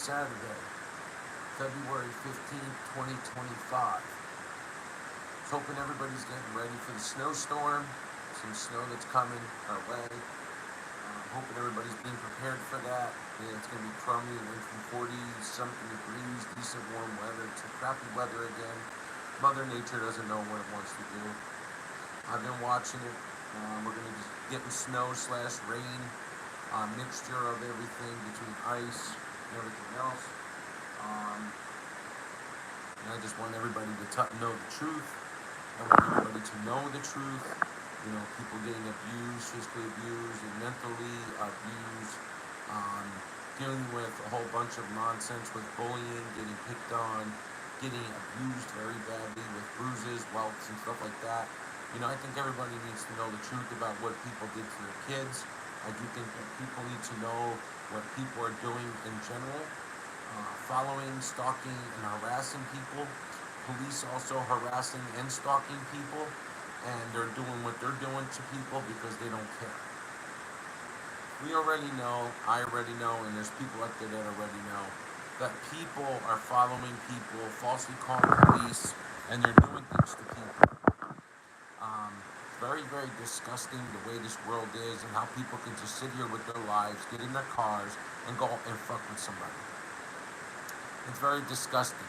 Saturday, February 15th, 2025. Just hoping everybody's getting ready for the snowstorm, some snow that's coming our way. Hoping everybody's being prepared for that. Yeah, it's going to be crummy. It went from 40 something degrees, decent warm weather, to crappy weather again. Mother Nature doesn't know what it wants to do. I've been watching it. We're going to be getting snow slash rain, mixture of everything between ice and everything else. And I just want everybody to know the truth. I want everybody to know the truth. You know, people getting abused, physically abused, and mentally abused, dealing with a whole bunch of nonsense with bullying, getting picked on, getting abused very badly with bruises, welts, and stuff like that. You know, I think everybody needs to know the truth about what people did to their kids. I do think that people need to know what people are doing in general, following, stalking, and harassing people. Police also harassing and stalking people, and they're doing what they're doing to people because they don't care. We already know, I already know, and there's people out there that already know that people are following people, falsely calling police, and they're doing things to people. Very, very disgusting the way this world is and how people can just sit here with their lives, get in their cars, and go and fuck with somebody. It's very disgusting.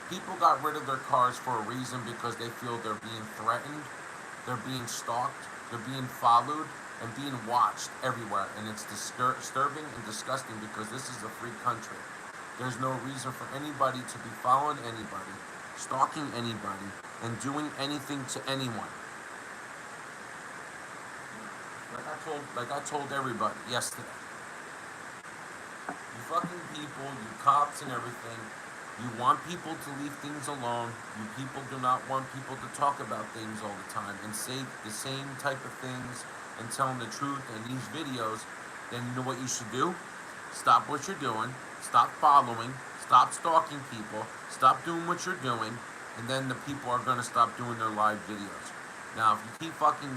People got rid of their cars for a reason because they feel they're being threatened, they're being stalked, they're being followed, and being watched everywhere. And it's disturbing and disgusting because this is a free country. There's no reason for anybody to be following anybody, stalking anybody, and doing anything to anyone. Like I told everybody yesterday. You fucking people, you cops and everything, you want people to leave things alone. You people do not want people to talk about things all the time and say the same type of things and tell them the truth in these videos. Then you know what you should do? Stop what you're doing, stop following, stop stalking people, stop doing what you're doing, and then the people are going to stop doing their live videos. Now, if you keep fucking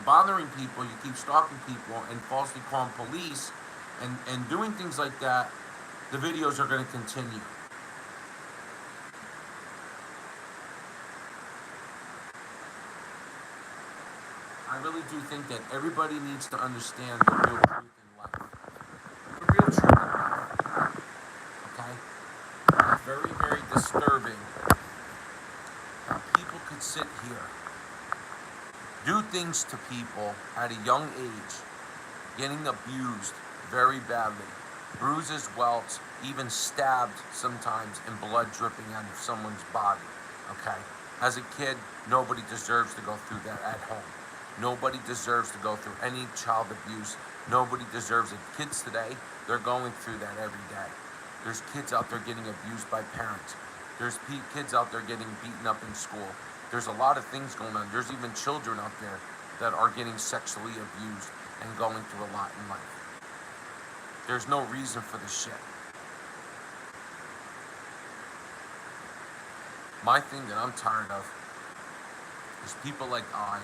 bothering people, you keep stalking people and falsely calling police and doing things like that, the videos are going to continue. I really do think that everybody needs to understand the real truth in life. The real truth in life. Okay? It's very, very disturbing that people could sit here, do things to people at a young age, getting abused very badly, bruises, welts, even stabbed sometimes, and blood dripping out of someone's body. Okay? As a kid, nobody deserves to go through that at home. Nobody deserves to go through any child abuse. Nobody deserves it. Kids today, they're going through that every day. There's kids out there getting abused by parents. There's kids out there getting beaten up in school. There's a lot of things going on. There's even children out there that are getting sexually abused and going through a lot in life. There's no reason for this shit. My thing that I'm tired of is people like I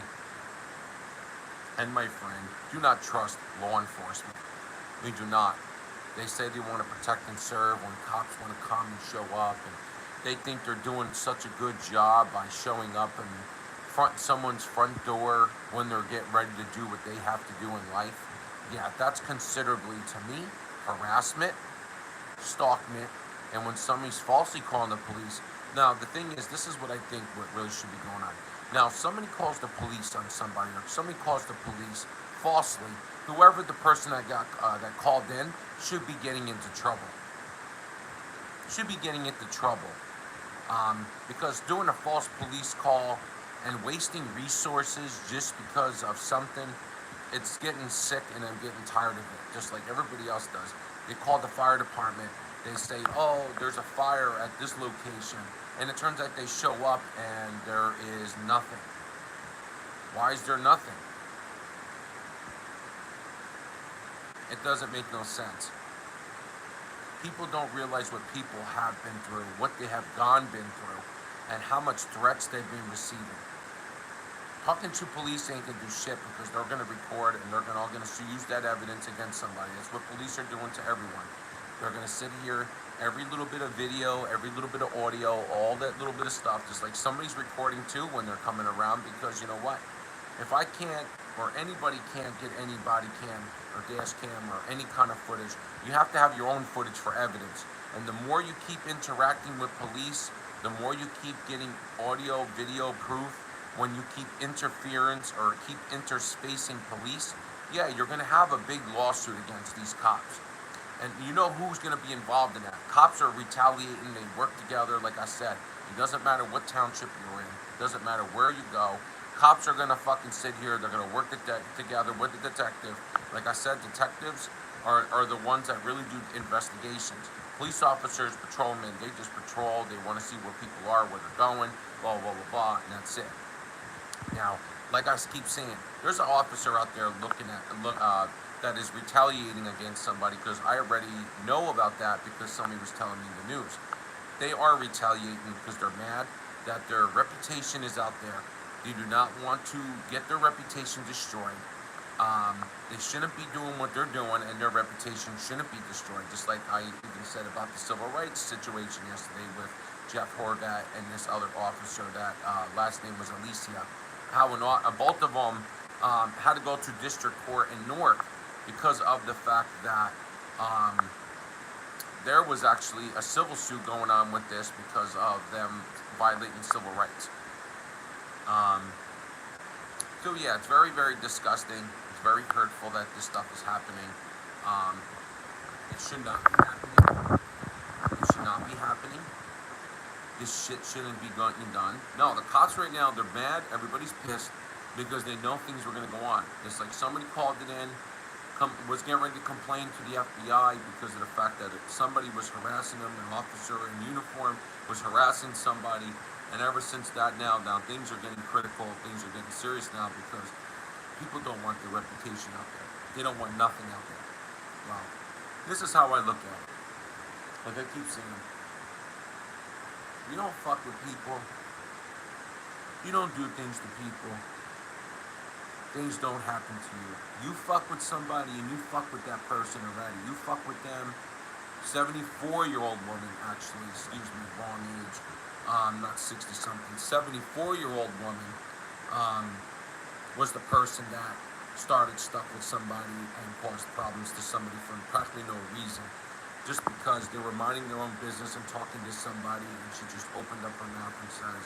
and my friend do not trust law enforcement. We do not. They say they want to protect and serve when cops want to come and show up, and they think they're doing such a good job by showing up and someone's front door when they're getting ready to do what they have to do in life. Yeah, that's considerably, to me, harassment, stalkment, and when somebody's falsely calling the police. Now, the thing is, this is what I think what really should be going on. Now, if somebody calls the police on somebody, or if somebody calls the police falsely, whoever the person that called in should be getting into trouble. Should be getting into trouble. Because doing a false police call and wasting resources just because of something, it's getting sick, and I'm getting tired of it, just like everybody else does. They call the fire department. They say, oh, there's a fire at this location. And it turns out they show up and there is nothing. Why is there nothing? It doesn't make no sense. People don't realize what people have been through, what they have been through, and how much threats they've been receiving. Talking to police ain't gonna do shit because they're gonna record and all gonna use that evidence against somebody. That's what police are doing to everyone. They're gonna sit here every little bit of video, every little bit of audio, all that little bit of stuff, just like somebody's recording too when they're coming around, because you know what? If I can't, or anybody can't get any body cam or dash cam or any kind of footage, you have to have your own footage for evidence. And the more you keep interacting with police, the more you keep getting audio, video proof, when you keep interference or keep interspacing police, yeah, you're going to have a big lawsuit against these cops. And you know who's going to be involved in that. Cops are retaliating, they work together, like I said. It doesn't matter what township you're in, it doesn't matter where you go. Cops are going to fucking sit here, they're going to work together with the detective. Like I said, detectives are the ones that really do investigations. Police officers, patrolmen, they just patrol, they want to see where people are, where they're going, blah, blah, blah, blah, and that's it. Now, like I keep saying, there's an officer out there that is retaliating against somebody, because I already know about that because somebody was telling me the news. They are retaliating because they're mad that their reputation is out there. They do not want to get their reputation destroyed. They shouldn't be doing what they're doing, and their reputation shouldn't be destroyed. Just like I even said about the civil rights situation yesterday with Jeff Horgat and this other officer that last name was Alicia. How both of them had to go to district court in Newark because of the fact that there was actually a civil suit going on with this because of them violating civil rights. So yeah, it's very, very disgusting. It's very hurtful that this stuff is happening. It should not be happening. It should not be happening. This shit shouldn't be getting done. No, the cops right now, they're mad. Everybody's pissed because they know things were going to go on. It's like somebody called it in, was getting ready to complain to the FBI because of the fact that somebody was harassing them, an officer in uniform was harassing somebody. And ever since that, now things are getting critical, things are getting serious now, because people don't want their reputation out there. They don't want nothing out there. Well, this is how I look at it. Like I keep saying, you don't fuck with people. You don't do things to people. Things don't happen to you. You fuck with somebody and you fuck with that person already. You fuck with them. 74-year-old woman, actually, excuse me, wrong age. Not 60-something. 74-year-old woman was the person that started stuff with somebody and caused problems to somebody for practically no reason. Just because they were minding their own business and talking to somebody, and she just opened up her mouth and says,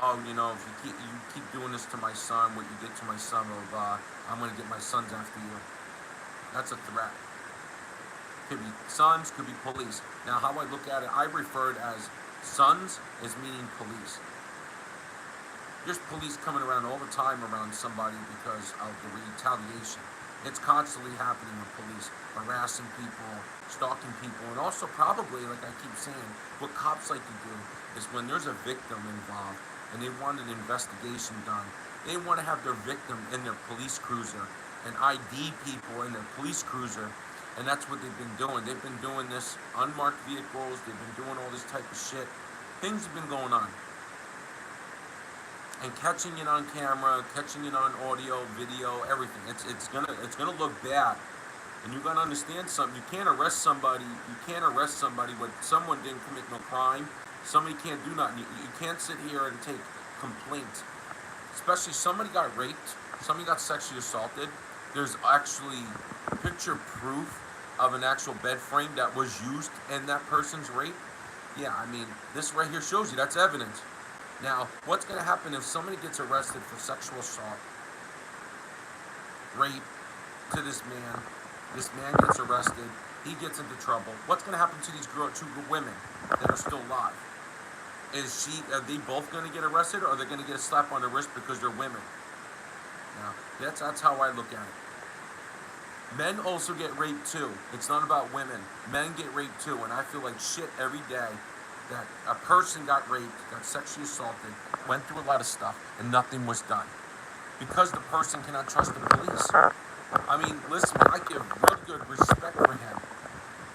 "Oh, you know, if you keep doing this to my son, what you did to my son, I'm going to get my sons after you." That's a threat. Could be sons, could be police. Now, how I look at it, I refer it as sons is meaning police. There's police coming around all the time around somebody because of the retaliation. It's constantly happening with police, harassing people, stalking people, and also probably, like I keep saying, what cops like to do is when there's a victim involved and they want an investigation done, they want to have their victim in their police cruiser and ID people in their police cruiser, and that's what they've been doing. They've been doing this, unmarked vehicles, they've been doing all this type of shit. Things have been going on. And catching it on camera, catching it on audio, video, everything. It's gonna look bad. And you gotta understand something. You can't arrest somebody when someone didn't commit no crime. Somebody can't do nothing. You can't sit here and take complaints. Especially somebody got raped, somebody got sexually assaulted. There's actually picture proof of an actual bed frame that was used in that person's rape. Yeah, I mean, this right here shows you that's evidence. Now, what's going to happen if somebody gets arrested for sexual assault, rape to this man gets arrested, he gets into trouble. What's going to happen to these two women that are still alive? Are they both going to get arrested, or are they going to get a slap on the wrist because they're women? Now, that's how I look at it. Men also get raped too. It's not about women. Men get raped too, and I feel like shit every day that a person got raped, got sexually assaulted, went through a lot of stuff, and nothing was done. Because the person cannot trust the police. I mean, listen, I give real good respect for him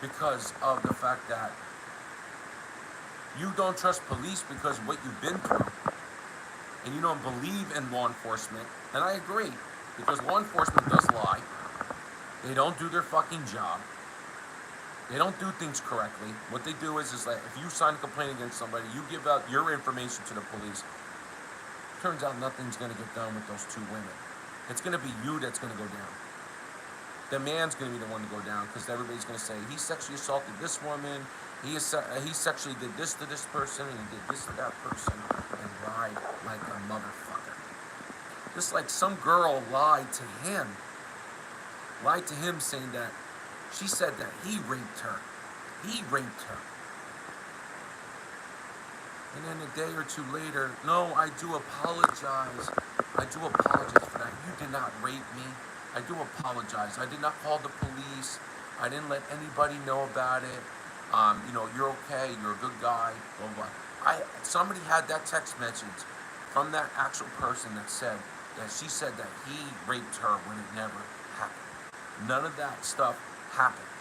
because of the fact that you don't trust police because of what you've been through. And you don't believe in law enforcement. And I agree, because law enforcement does lie. They don't do their fucking job. They don't do things correctly. What they do is like if you sign a complaint against somebody, you give out your information to the police. Turns out nothing's gonna get done with those two women. It's gonna be you that's gonna go down. The man's gonna be the one to go down because everybody's gonna say he sexually assaulted this woman, he sexually did this to this person, and he did this to that person, and lied like a motherfucker. Just like some girl lied to him saying that she said that he raped her. He raped her. And then a day or two later, no, I do apologize. I do apologize for that. You did not rape me. I do apologize. I did not call the police. I didn't let anybody know about it. You're okay. You're a good guy. Blah, blah. Somebody had that text message from that actual person that she said that he raped her when it never happened. None of that stuff happened.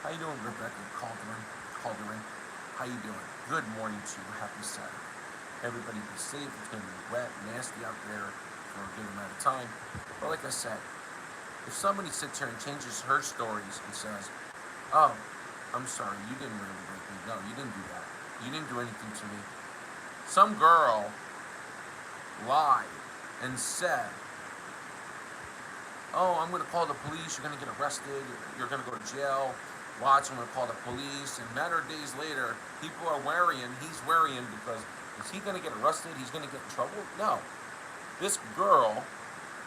How you doing, Rebecca Calderin? How you doing? Good morning to you. Happy Saturday. Everybody be safe. It's going to be wet, nasty out there for a good amount of time. But like I said, if somebody sits here and changes her stories and says, oh, I'm sorry, you didn't really rape me. No, you didn't do that. You didn't do anything to me. Some girl lied and said, oh, I'm going to call the police. You're going to get arrested. You're going to go to jail. Watch, I'm going to call the police. And a matter of days later, people are worrying. He's worrying because is he going to get arrested? He's going to get in trouble? No. This girl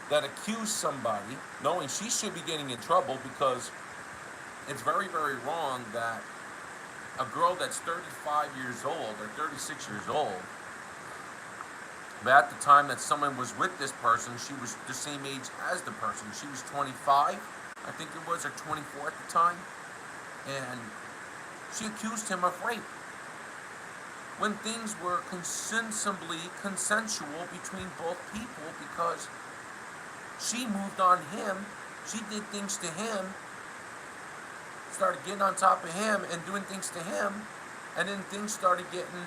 that accused somebody, knowing she should be getting in trouble because it's very, very wrong that a girl that's 35 years old or 36 years old, but at the time that someone was with this person, she was the same age as the person. She was 25, I think it was, or 24 at the time. And she accused him of rape. When things were consensual between both people because she moved on him, she did things to him, started getting on top of him and doing things to him, and then things started getting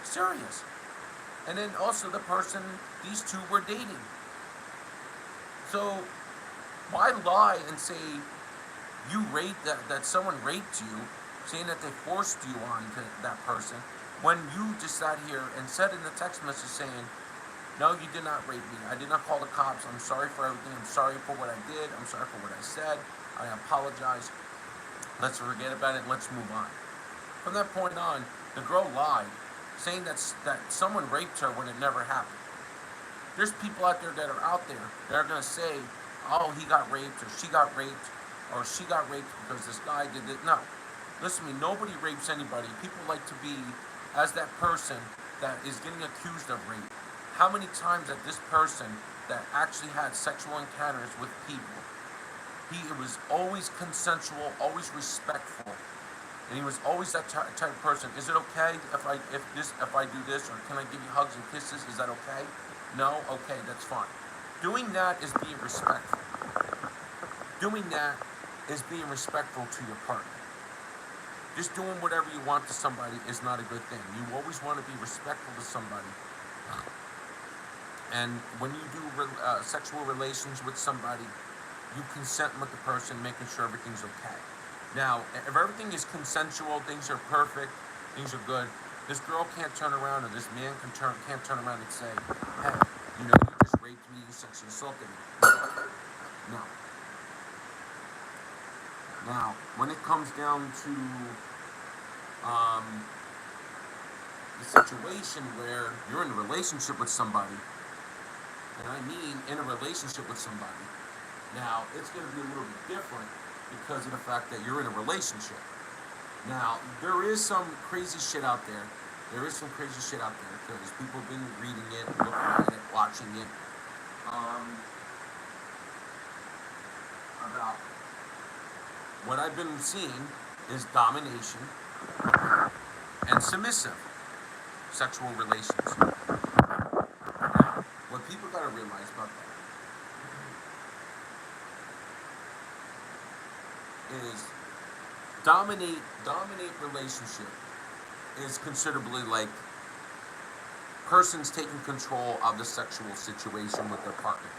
serious. And then also these two were dating. So why lie and say you raped, that someone raped you, saying that they forced you on to that person, when you just sat here and said in the text message saying, no, you did not rape me. I did not call the cops. I'm sorry for everything. I'm sorry for what I did. I'm sorry for what I said. I apologize. Let's forget about it. Let's move on. From that point on, the girl lied, saying that someone raped her when it never happened. There's people out there that are going to say, oh, he got raped, or she got raped because this guy did it. No. Listen to me, nobody rapes anybody. People like to be as that person that is getting accused of rape. How many times that this person that actually had sexual encounters with people, it was always consensual, always respectful, and he was always that type of person. Is it okay if I do this, or can I give you hugs and kisses? Is that okay? No? Okay, that's fine. Doing that is being respectful. Doing that is being respectful to your partner. Just doing whatever you want to somebody is not a good thing. You always want to be respectful to somebody. And when you do sexual relations with somebody, you consent with the person, making sure everything's okay. Now, if everything is consensual, things are perfect, things are good, this girl can't turn around, or this man can't turn around and say, hey, you just raped me, you sexually assaulted me. No. Now, when it comes down to the situation where you're in a relationship with somebody, and I mean in a relationship with somebody, now it's going to be a little bit different because of the fact that you're in a relationship. Now, there is some crazy shit out there. Because people have been reading it, looking at it, watching it, about what I've been seeing is domination and submissive sexual relations. Now, what people got to realize about that is dominate relationship is considerably like persons taking control of the sexual situation with their partner.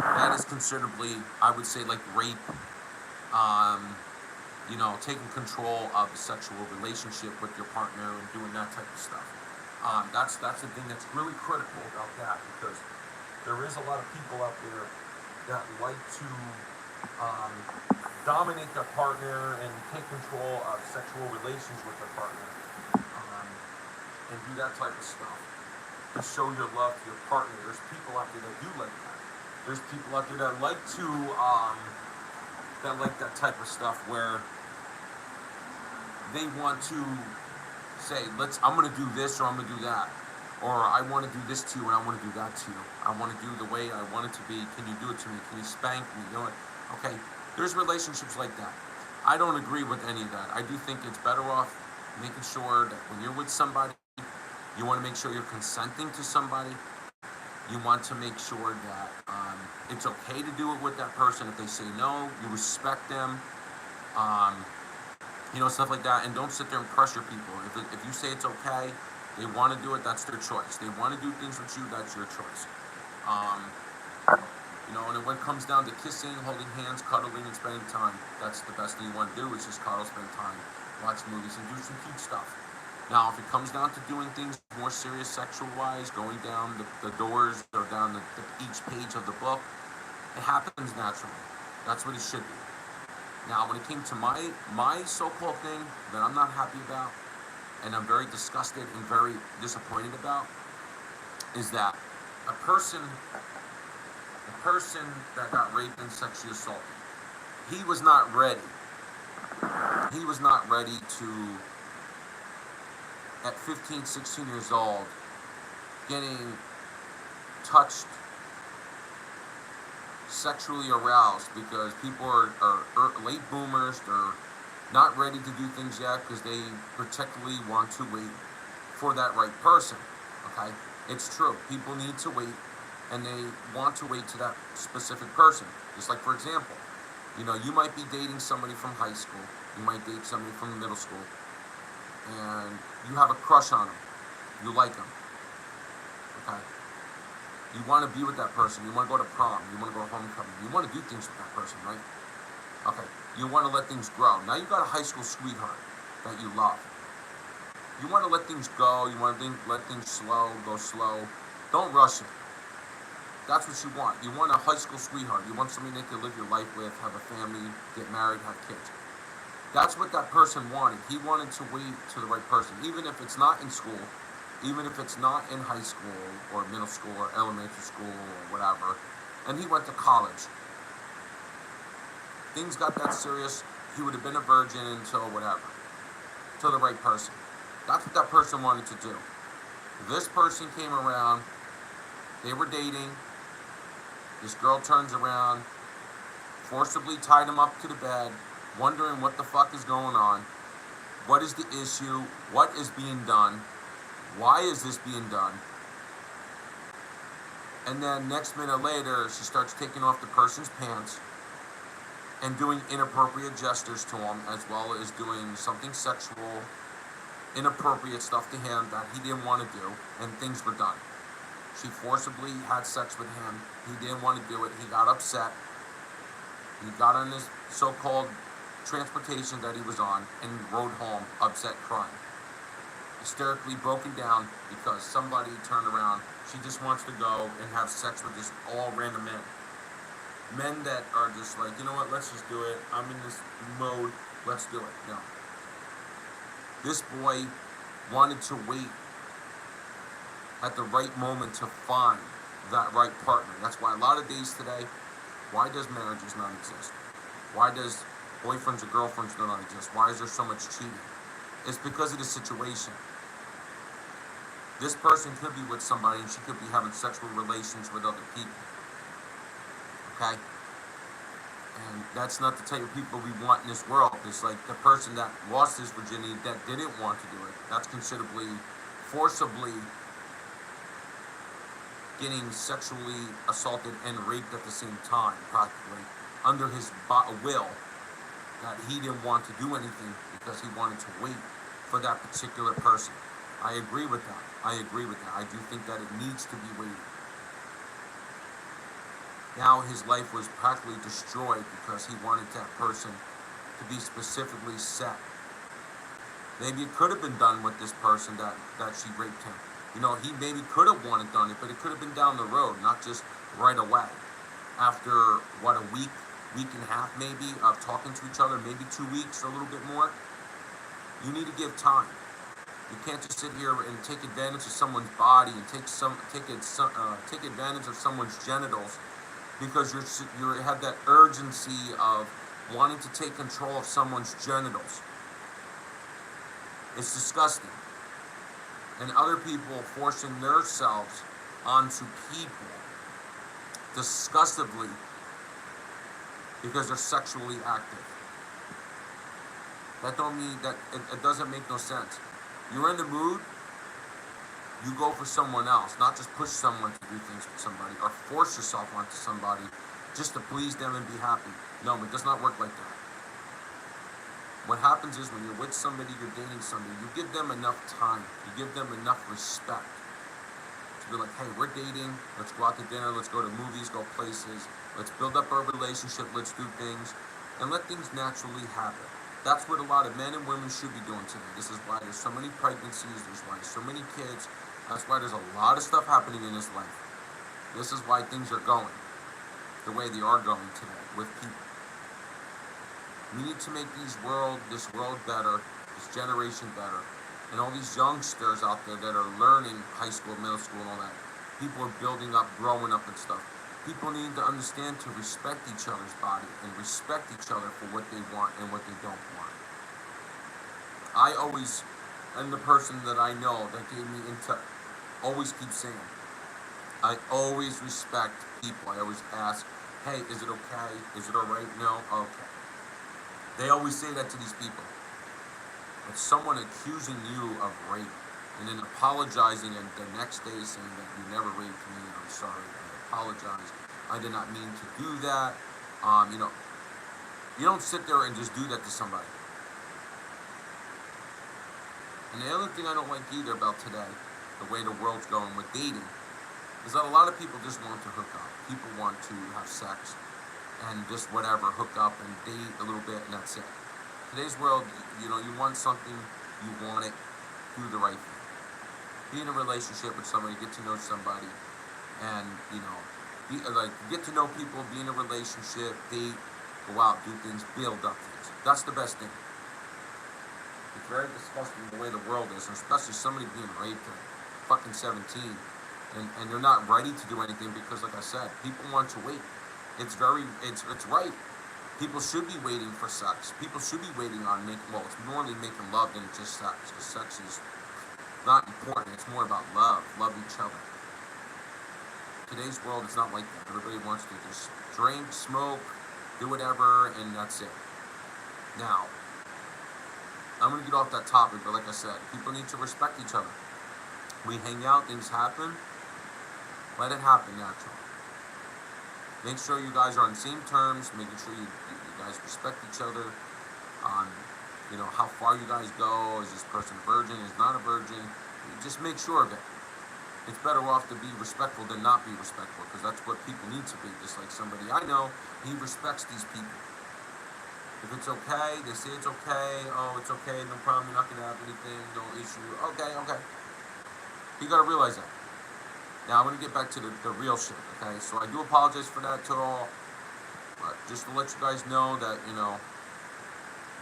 That is considerably, I would say, like rape, taking control of the sexual relationship with your partner and doing that type of stuff. That's the thing that's really critical about that, because there is a lot of people out there that like to um, dominate their partner and take control of sexual relations with their partner, and do that type of stuff to show your love to your partner. There's people out there that do like that. There's people out there that like that type of stuff where they want to say, I'm gonna do this or I'm gonna do that. Or I want to do this to you and I want to do that to you. I want to do the way I want it to be. Can you do it to me? Can you spank me? Okay, there's relationships like that. I don't agree with any of that. I do think it's better off making sure that when you're with somebody, you want to make sure you're consenting to somebody. You want to make sure that it's okay to do it with that person. If they say no, you respect them. Um, Stuff like that. And don't sit there and pressure people. If you say it's okay, they want to do it, that's their choice. They want to do things with you, that's your choice. Um, and when it comes down to kissing, holding hands, cuddling, and spending time, that's the best thing you want to do, is just cuddle, spend time, watch movies, and do some cute stuff. Now, if it comes down to doing things more serious sexual-wise, going down the doors or down each page of the book, it happens naturally. That's what it should be. Now, when it came to my so-called thing that I'm not happy about, and I'm very disgusted and very disappointed about, is that a person that got raped and sexually assaulted, he was not ready. He was not ready to, at 15, 16 years old, getting touched, sexually aroused, because people are late boomers. They're not ready to do things yet because they particularly want to wait for that right person. Okay, it's true. People need to wait, and they want to wait to that specific person. Just like, for example, you might be dating somebody from high school. You might date somebody from middle school, and you have a crush on them. You like them. Okay. You want to be with that person. You want to go to prom. You want to go to homecoming. You want to do things with that person, right? Okay. You want to let things grow. Now you've got a high school sweetheart that you love. You want to let things go. You want to let things go slow. Don't rush it. That's what you want. You want a high school sweetheart. You want somebody that you can live your life with, have a family, get married, have kids. That's what that person wanted. He wanted to wait to the right person, even if it's not in school, even if it's not in high school or middle school or elementary school or whatever. And he went to college. Things got that serious, he would have been a virgin until whatever, to the right person. That's what that person wanted to do. This person came around, they were dating, this girl turns around, forcibly tied him up to the bed, wondering what the fuck is going on, what is the issue, what is being done, why is this being done? And then next minute later, she starts taking off the person's pants and doing inappropriate gestures to him, as well as doing something sexual, inappropriate stuff to him that he didn't want to do, and things were done. She forcibly had sex with him. He didn't want to do it. He got upset. He got on his so-called transportation that he was on and rode home upset, crying. Hysterically broken down because somebody turned around. She just wants to go and have sex with just all random men. Men that are just like, you know what, let's just do it. I'm in this mode, let's do it. No. This boy wanted to wait at the right moment to find that right partner. That's why a lot of days today, why does marriages not exist? Why does boyfriends or girlfriends not exist? Why is there so much cheating? It's because of the situation. This person could be with somebody and she could be having sexual relations with other people. Okay? And that's not the type of people we want in this world. It's like the person that lost his virginity that didn't want to do it. That's considerably, forcibly getting sexually assaulted and raped at the same time, practically, under his will, that he didn't want to do anything because he wanted to wait for that particular person. I agree with that. I do think that it needs to be waited. Now his life was practically destroyed because he wanted that person to be specifically set. Maybe it could have been done with this person that she raped him. You know, he maybe could have wanted done it, but it could have been down the road, not just right away. After, what, a week and a half maybe of talking to each other, maybe 2 weeks or a little bit more. You need to give time. You can't just sit here and take advantage of someone's body and take advantage of someone's genitals because you have that urgency of wanting to take control of someone's genitals. It's disgusting. And other people forcing themselves onto people disgustively because they're sexually active. That don't mean that it doesn't make no sense. You're in the mood, you go for someone else, not just push someone to do things with somebody or force yourself onto somebody just to please them and be happy. No, it does not work like that. What happens is when you're with somebody, you're dating somebody, you give them enough time, you give them enough respect to be like, hey, we're dating, let's go out to dinner, let's go to movies, go places, let's build up our relationship, let's do things, and let things naturally happen. That's what a lot of men and women should be doing today. This is why there's so many pregnancies, there's why there's so many kids, that's why there's a lot of stuff happening in this life. This is why things are going the way they are going today with people. We need to make this world better, this generation better. And all these youngsters out there that are learning high school, middle school, and all that, people are building up, growing up and stuff. People need to understand to respect each other's body and respect each other for what they want and what they don't want. I always, and the person that I know that gave me into, always keep saying, I always respect people. I always ask, hey, is it okay? Is it alright? No? Okay. They always say that to these people. It's someone accusing you of rape and then apologizing and the next day saying that you never raped me, I'm sorry, I apologize, I did not mean to do that. You don't sit there and just do that to somebody. And the other thing I don't like either about today, the way the world's going with dating, is that a lot of people just want to hook up. People want to have sex and just whatever, hook up and date a little bit and that's it. Today's world, you want something, you want it, do the right thing. Be in a relationship with somebody, get to know somebody, and, get to know people, be in a relationship, date, go out, do things, build up things. That's the best thing. It's very disgusting the way the world is, and especially somebody being raped at fucking 17, and they're not ready to do anything because, like I said, people want to wait. It's right. People should be waiting for sex. People should be waiting on it's normally making love than just sex, because sex is not important. It's more about love each other. Today's world is not like that. Everybody wants to just drink, smoke, do whatever, and that's it. Now, I'm going to get off that topic, but like I said, people need to respect each other. We hang out, things happen, let it happen naturally. Make sure you guys are on the same terms, making sure you guys respect each other. How far you guys go, is this person a virgin, is not a virgin, just make sure of it. It's better off to be respectful than not be respectful, because that's what people need to be. Just like somebody I know, he respects these people. If it's okay, they say it's okay, oh, it's okay, no problem, you're not going to have anything, no issue, okay. You got to realize that. Now, I'm going to get back to the real shit, okay? So I do apologize for that to all. But just to let you guys know that,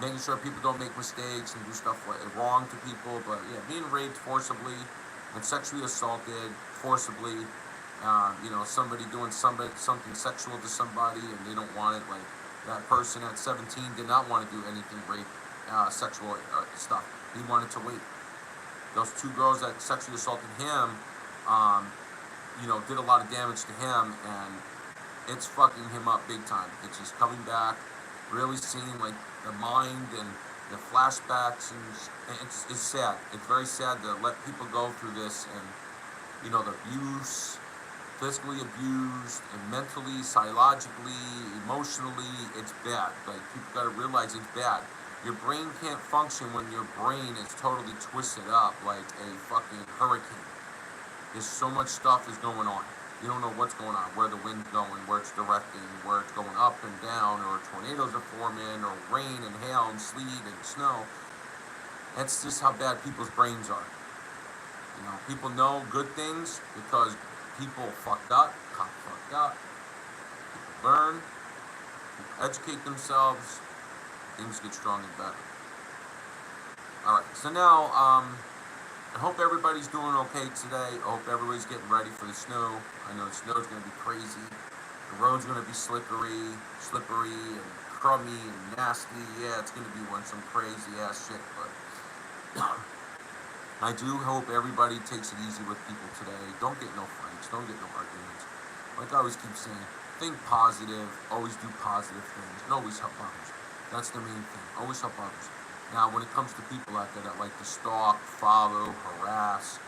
making sure people don't make mistakes and do stuff wrong to people. But, yeah, being raped forcibly and sexually assaulted forcibly, somebody doing something sexual to somebody and they don't want it. Like, that person at 17 did not want to do anything sexual stuff. He wanted to wait. Those two girls that sexually assaulted him, did a lot of damage to him, and it's fucking him up big time. It's just coming back, really seeing like the mind and the flashbacks, and it's sad. It's very sad to let people go through this, and the abuse, physically abused, and mentally, psychologically, emotionally, it's bad. Like, people gotta realize it's bad. Your brain can't function when your brain is totally twisted up like a fucking hurricane. There's so much stuff is going on. You don't know what's going on, where the wind's going, where it's directing, where it's going up and down, or tornadoes are forming, or rain and hail and sleet and snow. That's just how bad people's brains are. You know, people know good things because people fucked up, cops fucked up. People learn, people educate themselves, things get stronger and better. Alright, so now, I hope everybody's doing okay today. I hope everybody's getting ready for the snow. I know the snow's going to be crazy. The road's going to be slippery and crummy and nasty. Yeah, it's going to be some crazy ass shit, but I do hope everybody takes it easy with people today. Don't get no fights. Don't get no arguments. Like I always keep saying, think positive. Always do positive things. And always help others. That's the main thing. Always help others. Now, when it comes to people out there that like to stalk, follow, harass,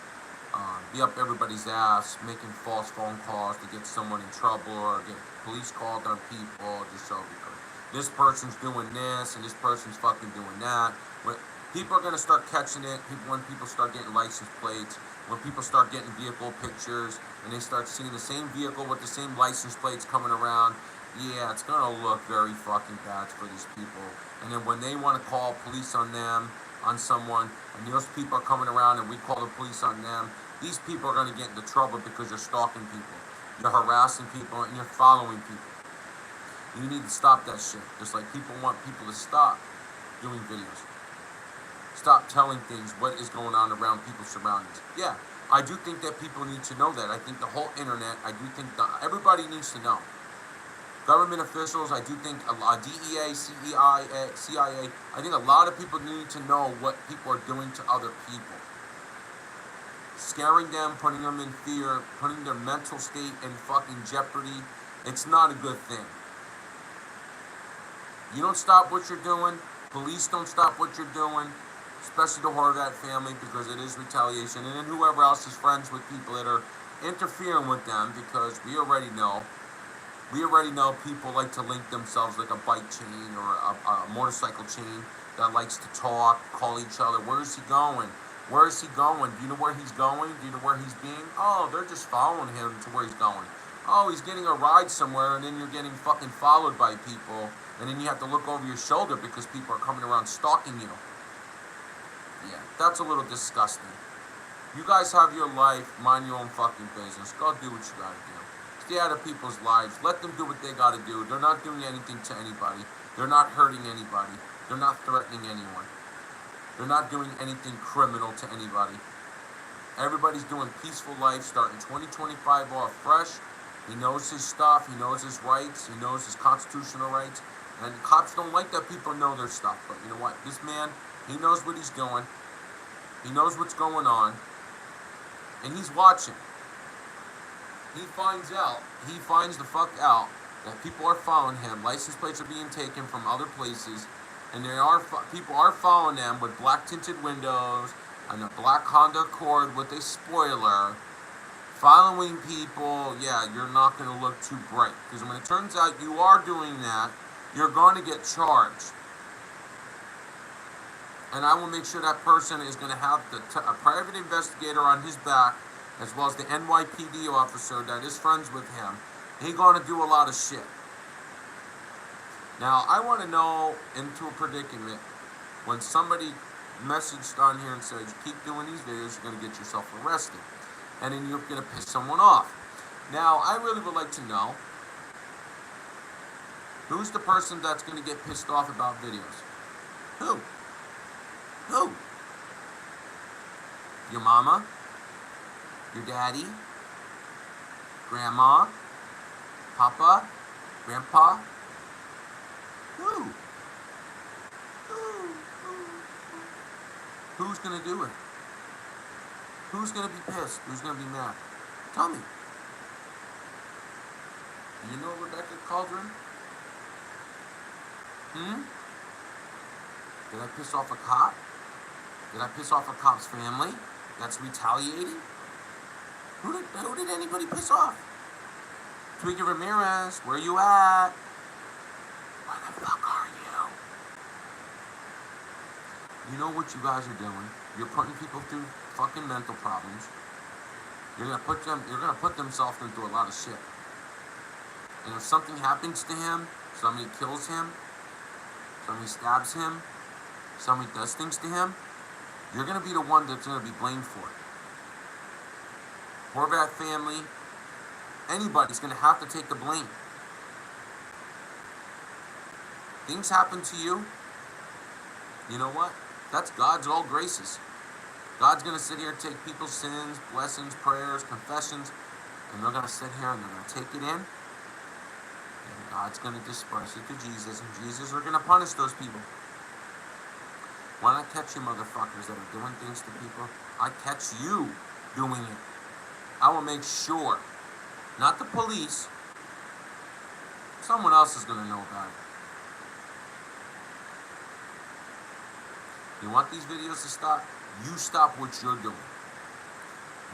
be up everybody's ass, making false phone calls to get someone in trouble or get police called on people just so because this person's doing this and this person's fucking doing that. When people are going to start catching it, when people start getting license plates, when people start getting vehicle pictures and they start seeing the same vehicle with the same license plates coming around, yeah, it's going to look very fucking bad for these people. And then when they want to call police on them, on someone, and those people are coming around and we call the police on them, these people are going to get into trouble because you're stalking people, you're harassing people, and you're following people. You need to stop that shit. Just like people want people to stop doing videos. Stop telling things what is going on around people's surroundings. Yeah, I do think that people need to know that. I think the whole internet, I do think that everybody needs to know. Government officials, I do think a lot, DEA, CIA, I think a lot of people need to know what people are doing to other people. Scaring them, putting them in fear, putting their mental state in fucking jeopardy. It's not a good thing. You don't stop what you're doing. Police don't stop what you're doing. Especially the Horvat family because it is retaliation. And then whoever else is friends with people that are interfering with them because we already know people like to link themselves like a bike chain or a motorcycle chain that likes to talk, call each other. Where is he going? Where is he going? Do you know where he's going? Do you know where he's being? Oh, they're just following him to where he's going. Oh, he's getting a ride somewhere and then you're getting fucking followed by people and then you have to look over your shoulder because people are coming around stalking you. Yeah, that's a little disgusting. You guys have your life, mind your own fucking business. Go do what you gotta do. Stay out of people's lives. Let them do what they gotta do. They're not doing anything to anybody. They're not hurting anybody. They're not threatening anyone. They're not doing anything criminal to anybody. Everybody's doing peaceful life, starting 2025 off fresh. He knows his stuff. He knows his rights. He knows his constitutional rights. And cops don't like that people know their stuff. But you know what? This man, he knows what he's doing. He knows what's going on. And he's watching. He finds the fuck out that people are following him. License plates are being taken from other places. And people are following them with black tinted windows and a black Honda Accord with a spoiler. Following people, yeah, you're not going to look too bright. Because when it turns out you are doing that, you're going to get charged. And I will make sure that person is going to have a private investigator on his back, as well as the NYPD officer that is friends with him. He's going to do a lot of shit. Now, I want to know, into a predicament, when somebody messaged on here and says, you keep doing these videos, you're going to get yourself arrested. And then you're going to piss someone off. Now, I really would like to know, who's the person that's going to get pissed off about videos? Who? Who? Your mama? Your daddy? Grandma? Papa? Grandpa? Who? Who's gonna do it? Who's gonna be pissed? Who's gonna be mad? Tell me. Do you know Rebecca Cauldron? Did I piss off a cop? Did I piss off a cop's family that's retaliating? Who did anybody piss off? Tweaker Ramirez, where you at? Where the fuck are you? You know what you guys are doing? You're putting people through fucking mental problems. You're gonna put themselves into a lot of shit. And if something happens to him, somebody kills him, somebody stabs him, somebody does things to him, you're gonna be the one that's gonna be blamed for it. Horvath family, anybody's gonna have to take the blame. Things happen to you. You know what? That's God's all graces. God's going to sit here and take people's sins, blessings, prayers, confessions, and they're going to sit here and they're going to take it in. And God's going to disperse it to Jesus, and Jesus are going to punish those people. When I catch you motherfuckers that are doing things to people, I catch you doing it. I will make sure, not the police, someone else is going to know about it. You want these videos to stop? You stop what you're doing.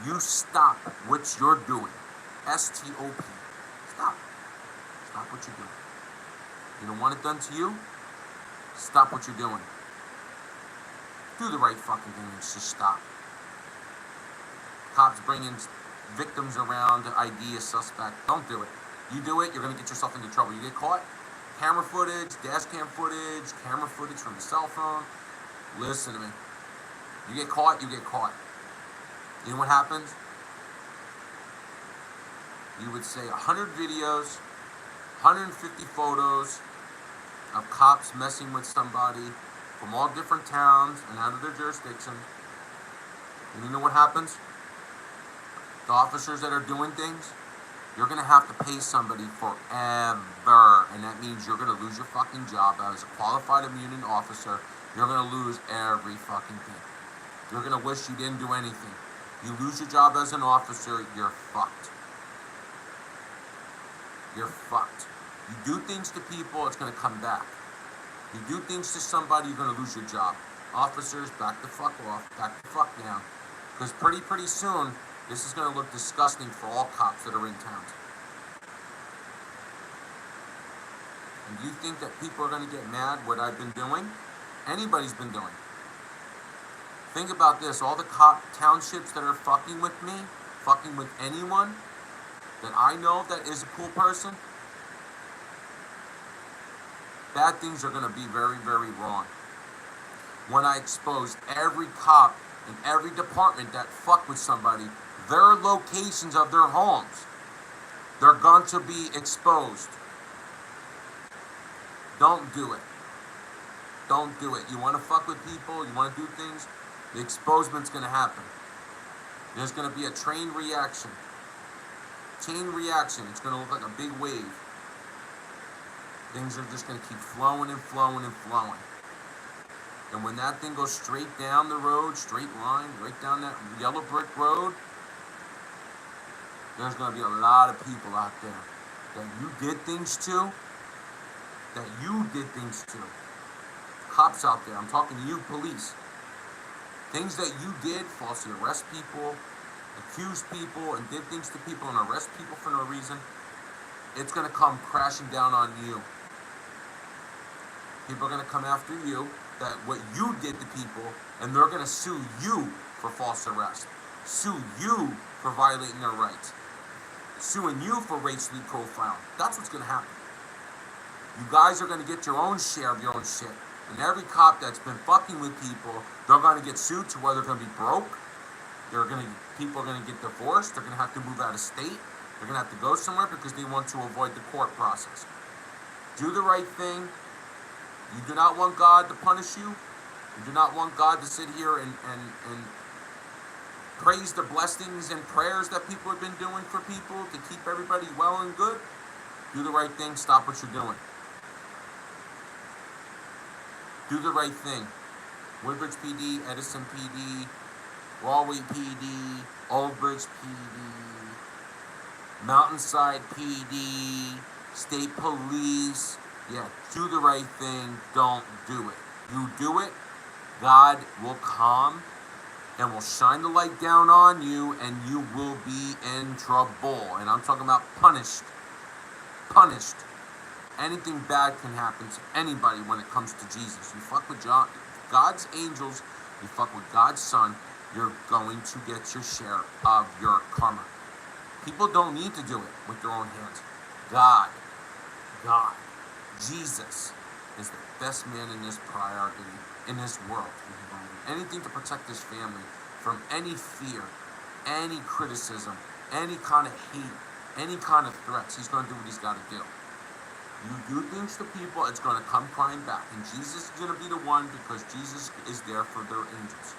You stop what you're doing. S-T-O-P. Stop. Stop what you're doing. You don't want it done to you? Stop what you're doing. Do the right fucking thing and just stop. Cops bringing victims around to ID a suspect. Don't do it. You do it, you're going to get yourself into trouble. You get caught, camera footage, dash cam footage, camera footage from the cell phone. Listen to me. You get caught, you get caught. You know what happens? You would say 100 videos, 150 photos of cops messing with somebody from all different towns and out of their jurisdiction. And you know what happens? The officers that are doing things, you're going to have to pay somebody forever. And that means you're going to lose your fucking job as a qualified immune officer. You're going to lose every fucking thing. You're going to wish you didn't do anything. You lose your job as an officer, you're fucked. You're fucked. You do things to people, it's going to come back. You do things to somebody, you're going to lose your job. Officers, back the fuck off. Back the fuck down. Because pretty soon, this is going to look disgusting for all cops that are in town. And do you think that people are going to get mad what I've been doing? Anybody's been doing. Think about this. All the cop townships that are fucking with me, fucking with anyone that I know that is a cool person, bad things are going to be very, very wrong. When I expose every cop in every department that fuck with somebody, their locations of their homes, they're going to be exposed. Don't do it. Don't do it. You want to fuck with people, you want to do things, the exposement's going to happen. There's going to be a chain reaction. Chain reaction. It's going to look like a big wave. Things are just going to keep flowing and flowing and flowing. And when that thing goes straight down the road, straight line, right down that yellow brick road, there's going to be a lot of people out there that you did things to, Cops out there, I'm talking to you, police. Things that you did, falsely arrest people, accuse people, and did things to people and arrest people for no reason, it's going to come crashing down on you. People are going to come after you, that what you did to people, and they're going to sue you for false arrest, sue you for violating their rights, suing you for racially profiling. That's what's going to happen. You guys are going to get your own share of your own shit. And every cop that's been fucking with people, they're going to get sued to where they're going to be broke. People are going to get divorced. They're going to have to move out of state. They're going to have to go somewhere because they want to avoid the court process. Do the right thing. You do not want God to punish you. You do not want God to sit here and praise the blessings and prayers that people have been doing for people to keep everybody well and good. Do the right thing. Stop what you're doing. Do the right thing. Woodbridge PD, Edison PD, Galway PD, Old Bridge PD, Mountainside PD, State Police. Yeah, do the right thing. Don't do it. You do it, God will come and will shine the light down on you, and you will be in trouble. And I'm talking about punished. Punished. Anything bad can happen to anybody when it comes to Jesus. You fuck with God's angels, you fuck with God's Son, you're going to get your share of your karma. People don't need to do it with their own hands. God, Jesus is the best man in this priority, in this world. Anything to protect his family from any fear, any criticism, any kind of hate, any kind of threats. He's going to do what he's got to do. You do things to people, it's going to come crying back. And Jesus is going to be the one, because Jesus is there for their angels.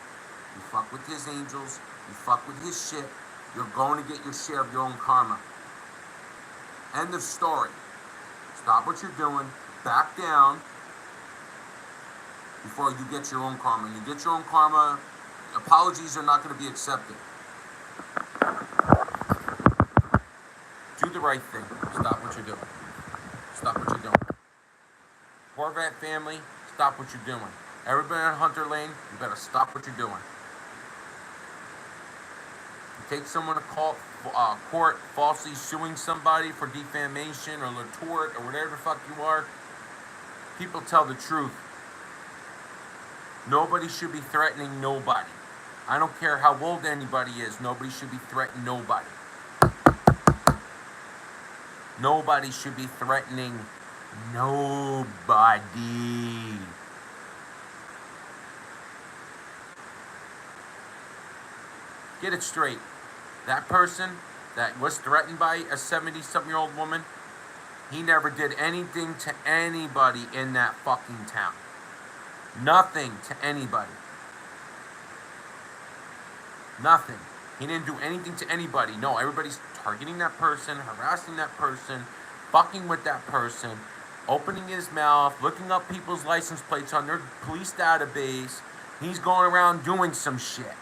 You fuck with his angels, you fuck with his shit, you're going to get your share of your own karma. End of story. Stop what you're doing, back down before you get your own karma. And you get your own karma, apologies are not going to be accepted. Do the right thing. Stop what you're doing. Stop what you're doing. Horvat family, stop what you're doing. Everybody on Hunter Lane, you better stop what you're doing. You take someone to court falsely suing somebody for defamation or tort or whatever the fuck you are. People tell the truth. Nobody should be threatening nobody. I don't care how old anybody is. Nobody should be threatening nobody. Nobody should be threatening nobody. Get it straight. That person that was threatened by a 70-something-year-old woman, he never did anything to anybody in that fucking town. Nothing to anybody. Nothing. He didn't do anything to anybody. No, everybody's targeting that person, harassing that person, fucking with that person, opening his mouth, looking up people's license plates on their police database. He's going around doing some shit.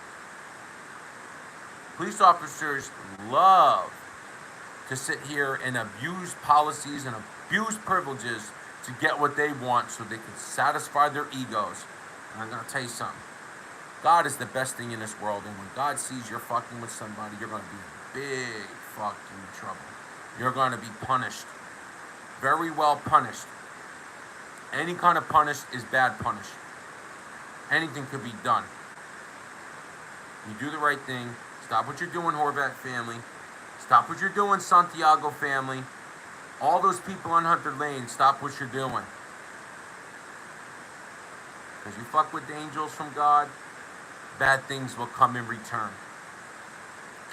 Police officers love to sit here and abuse policies and abuse privileges to get what they want so they can satisfy their egos. And I'm going to tell you something. God is the best thing in this world, and when God sees you're fucking with somebody, you're going to be in big fucking trouble. You're going to be punished. Very well punished. Any kind of punish is bad punish. Anything could be done. You do the right thing. Stop what you're doing, Horvat family. Stop what you're doing, Santiago family. All those people on Hunter Lane, stop what you're doing. Because you fuck with the angels from God, bad things will come in return.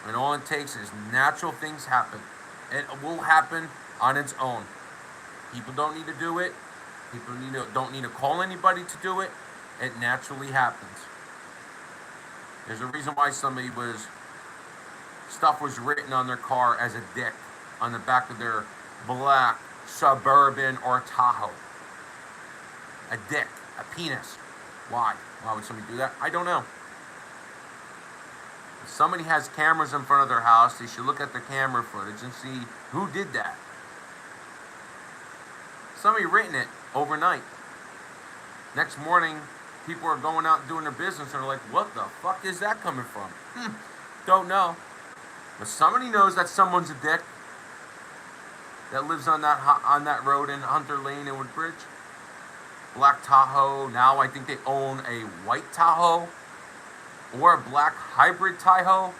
And all it takes is natural things happen. It will happen on its own. People don't need to do it. People don't need to call anybody to do it. It naturally happens. There's a reason why stuff was written on their car as a dick on the back of their black Suburban or Tahoe. A dick, a penis. Why? Why would somebody do that? I don't know. If somebody has cameras in front of their house, they should look at the camera footage and see who did that. Somebody written it overnight. Next morning, people are going out and doing their business and they're like, what the fuck is that coming from? Don't know. But somebody knows that someone's a dick that lives on that road in Hunter Lane and Woodbridge. Black Tahoe. Now I think they own a white Tahoe or a black hybrid Tahoe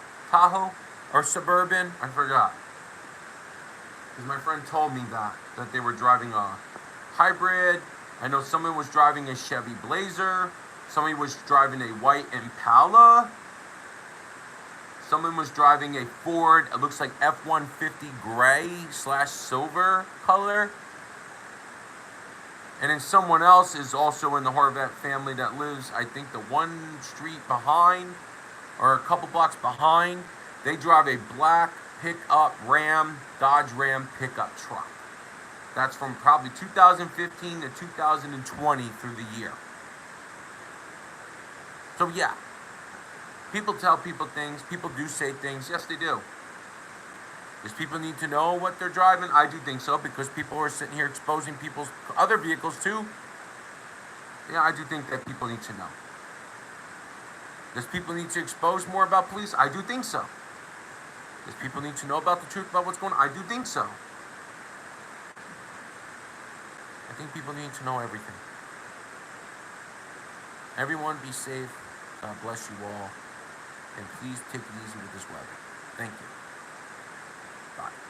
or Suburban. I forgot. Because my friend told me that they were driving a hybrid. I know someone was driving a Chevy Blazer. Somebody was driving a white Impala. Someone was driving a Ford, it looks like F-150 gray/silver color. And then someone else is also in the Horvat family that lives, I think, the one street behind, or a couple blocks behind. They drive a black pickup Dodge Ram pickup truck. That's from probably 2015 to 2020 through the year. So yeah. People tell people things. People do say things. Yes, they do. Does people need to know what they're driving? I do think so, because people are sitting here exposing people's other vehicles too. Yeah, I do think that people need to know. Does people need to expose more about police? I do think so. Does people need to know about the truth about what's going on? I do think so. I think people need to know everything. Everyone be safe. God bless you all. And please take it easy with this weather. Thank you. Bye.